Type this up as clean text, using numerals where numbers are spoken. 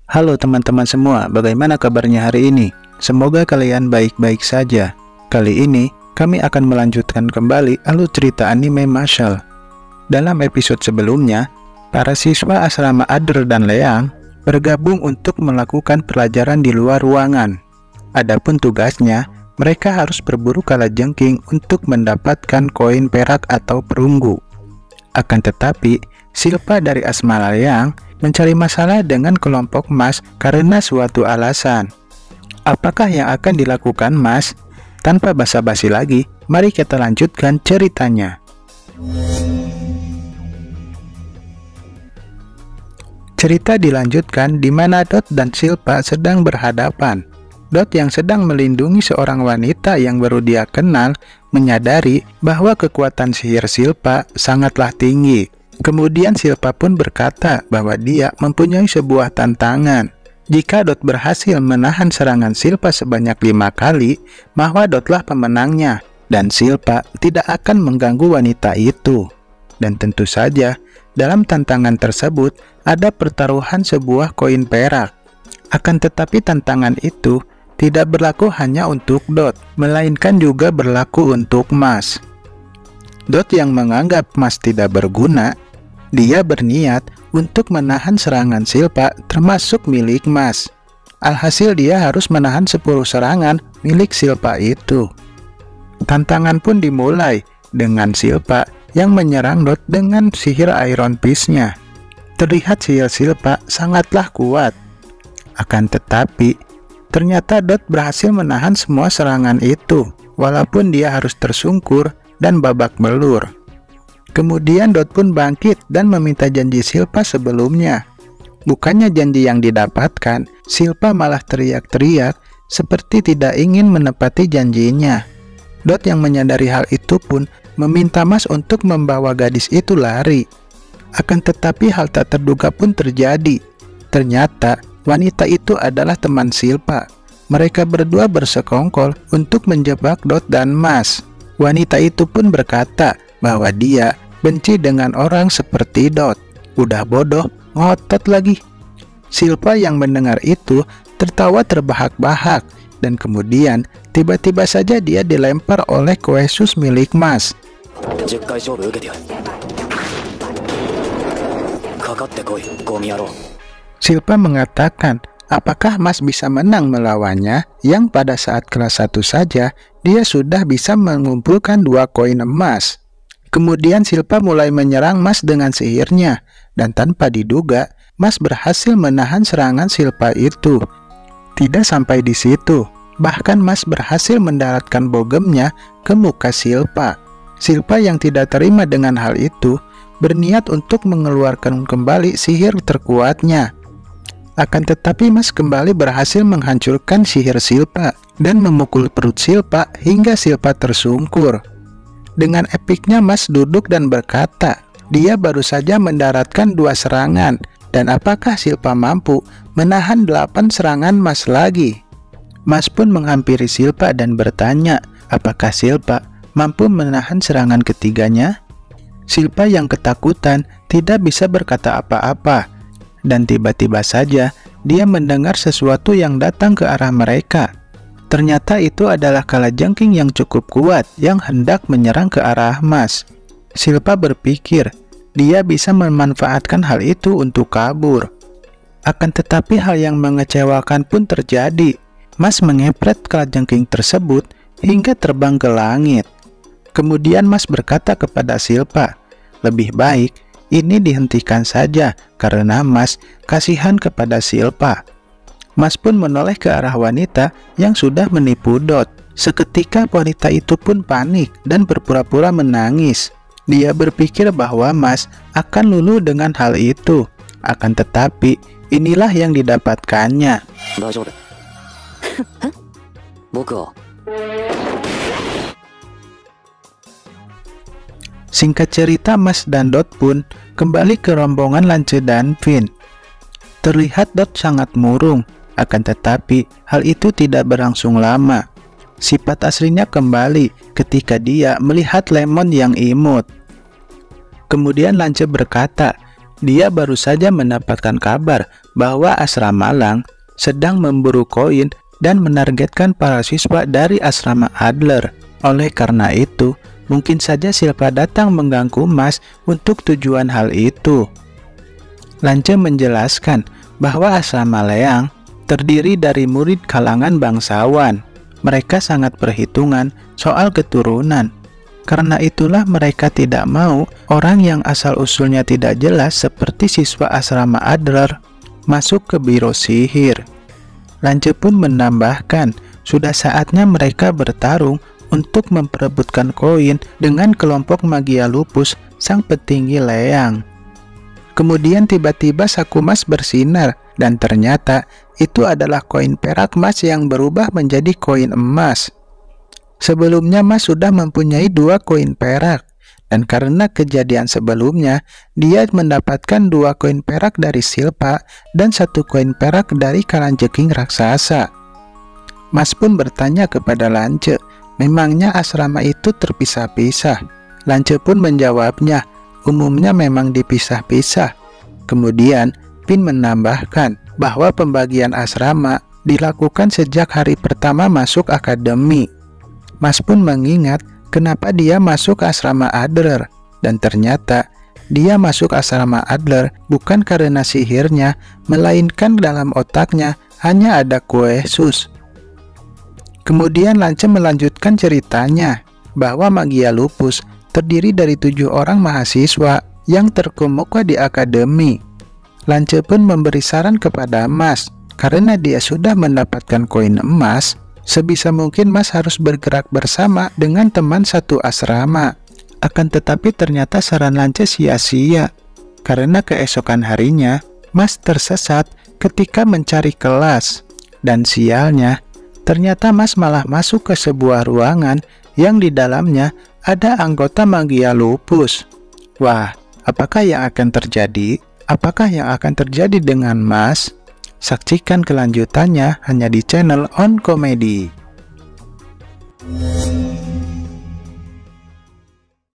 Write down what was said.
Halo teman-teman semua, bagaimana kabarnya hari ini? Semoga kalian baik-baik saja. Kali ini, kami akan melanjutkan kembali alur cerita anime Mashle. Dalam episode sebelumnya, para siswa asrama Adler dan Leang bergabung untuk melakukan pelajaran di luar ruangan. Adapun tugasnya, mereka harus berburu kalajengking untuk mendapatkan koin perak atau perunggu. Akan tetapi, Silpa dari asrama Leang mencari masalah dengan kelompok Mas karena suatu alasan. Apakah yang akan dilakukan Mas? Tanpa basa-basi lagi, mari kita lanjutkan ceritanya. Cerita dilanjutkan di mana Dot dan Silpa sedang berhadapan. Dot yang sedang melindungi seorang wanita yang baru dia kenal menyadari bahwa kekuatan sihir Silpa sangatlah tinggi. Kemudian Silpa pun berkata bahwa dia mempunyai sebuah tantangan. Jika Dot berhasil menahan serangan Silpa sebanyak 5 kali, maka Dotlah pemenangnya, dan Silpa tidak akan mengganggu wanita itu. Dan tentu saja, dalam tantangan tersebut ada pertaruhan sebuah koin perak. Akan tetapi tantangan itu tidak berlaku hanya untuk Dot, melainkan juga berlaku untuk Mas. Dot yang menganggap Mas tidak berguna, dia berniat untuk menahan serangan Silpa termasuk milik Mas. Alhasil dia harus menahan 10 serangan milik Silpa itu. Tantangan pun dimulai dengan Silpa yang menyerang Dot dengan sihir Iron Fist-nya. Terlihat sihir Silpa sangatlah kuat. Akan tetapi, ternyata Dot berhasil menahan semua serangan itu, walaupun dia harus tersungkur dan babak belur. Kemudian Dot pun bangkit dan meminta janji Silpa sebelumnya. Bukannya janji yang didapatkan, Silpa malah teriak-teriak seperti tidak ingin menepati janjinya. Dot yang menyadari hal itu pun meminta Mas untuk membawa gadis itu lari. Akan tetapi hal tak terduga pun terjadi. Ternyata wanita itu adalah teman Silpa. Mereka berdua bersekongkol untuk menjebak Dot dan Mas. Wanita itu pun berkata bahwa dia benci dengan orang seperti Dot. Udah bodoh, ngotot lagi. Silpa yang mendengar itu tertawa terbahak-bahak, dan kemudian tiba-tiba saja dia dilempar oleh kue sus milik Mas. Silpa mengatakan, apakah Mas bisa menang melawannya yang pada saat kelas 1 saja dia sudah bisa mengumpulkan 2 koin emas. Kemudian Silpa mulai menyerang Mas dengan sihirnya, dan tanpa diduga, Mas berhasil menahan serangan Silpa itu. Tidak sampai di situ, bahkan Mas berhasil mendaratkan bogemnya ke muka Silpa. Silpa yang tidak terima dengan hal itu, berniat untuk mengeluarkan kembali sihir terkuatnya. Akan tetapi Mas kembali berhasil menghancurkan sihir Silpa dan memukul perut Silpa hingga Silpa tersungkur. Dengan epiknya Mas duduk dan berkata, dia baru saja mendaratkan 2 serangan, dan apakah Silpa mampu menahan 8 serangan Mas lagi? Mas pun menghampiri Silpa dan bertanya, apakah Silpa mampu menahan serangan ketiganya? Silpa yang ketakutan tidak bisa berkata apa-apa, dan tiba-tiba saja dia mendengar sesuatu yang datang ke arah mereka. Ternyata itu adalah kalajengking yang cukup kuat yang hendak menyerang ke arah Mas. Silpa berpikir dia bisa memanfaatkan hal itu untuk kabur. Akan tetapi hal yang mengecewakan pun terjadi. Mas mengepret kalajengking tersebut hingga terbang ke langit. Kemudian Mas berkata kepada Silpa, lebih baik ini dihentikan saja karena Mas kasihan kepada Silpa. Mas pun menoleh ke arah wanita yang sudah menipu Dot. Seketika wanita itu pun panik dan berpura-pura menangis. Dia berpikir bahwa Mas akan luluh dengan hal itu. Akan tetapi inilah yang didapatkannya. Singkat cerita, Mas dan Dot pun kembali ke rombongan Lance dan Finn. Terlihat Dot sangat murung. Akan tetapi, hal itu tidak berlangsung lama. Sifat aslinya kembali ketika dia melihat Lemon yang imut. Kemudian Lance berkata, dia baru saja mendapatkan kabar bahwa asrama Lang sedang memburu koin dan menargetkan para siswa dari asrama Adler. Oleh karena itu, mungkin saja Silpa datang mengganggu Mas untuk tujuan hal itu. Lance menjelaskan bahwa asrama Leang terdiri dari murid kalangan bangsawan. Mereka sangat perhitungan soal keturunan. Karena itulah mereka tidak mau orang yang asal-usulnya tidak jelas seperti siswa asrama Adler masuk ke biro sihir. Lance pun menambahkan, sudah saatnya mereka bertarung untuk memperebutkan koin dengan kelompok magia lupus sang petinggi Leang. Kemudian tiba-tiba saku emas bersinar dan ternyata itu adalah koin perak Mas yang berubah menjadi koin emas. Sebelumnya Mas sudah mempunyai 2 koin perak, dan karena kejadian sebelumnya, dia mendapatkan 2 koin perak dari Silpa dan 1 koin perak dari Kalanjeking raksasa. Mas pun bertanya kepada Lance, memangnya asrama itu terpisah-pisah? Lance pun menjawabnya, umumnya memang dipisah-pisah. Kemudian, Pin menambahkan bahwa pembagian asrama dilakukan sejak hari pertama masuk akademi. Mas pun mengingat kenapa dia masuk asrama Adler, dan ternyata dia masuk asrama Adler bukan karena sihirnya, melainkan dalam otaknya hanya ada kue sus. Kemudian Lance melanjutkan ceritanya bahwa magia lupus terdiri dari 7 orang mahasiswa yang terkemuka di akademi. Lance pun memberi saran kepada Mas, karena dia sudah mendapatkan koin emas, sebisa mungkin Mas harus bergerak bersama dengan teman satu asrama. Akan tetapi ternyata saran Lance sia-sia, karena keesokan harinya Mas tersesat ketika mencari kelas. Dan sialnya, ternyata Mas malah masuk ke sebuah ruangan yang di dalamnya ada anggota magia lupus. Wah, apakah yang akan terjadi? Apakah yang akan terjadi dengan Mas? Saksikan kelanjutannya hanya di channel On Comedy.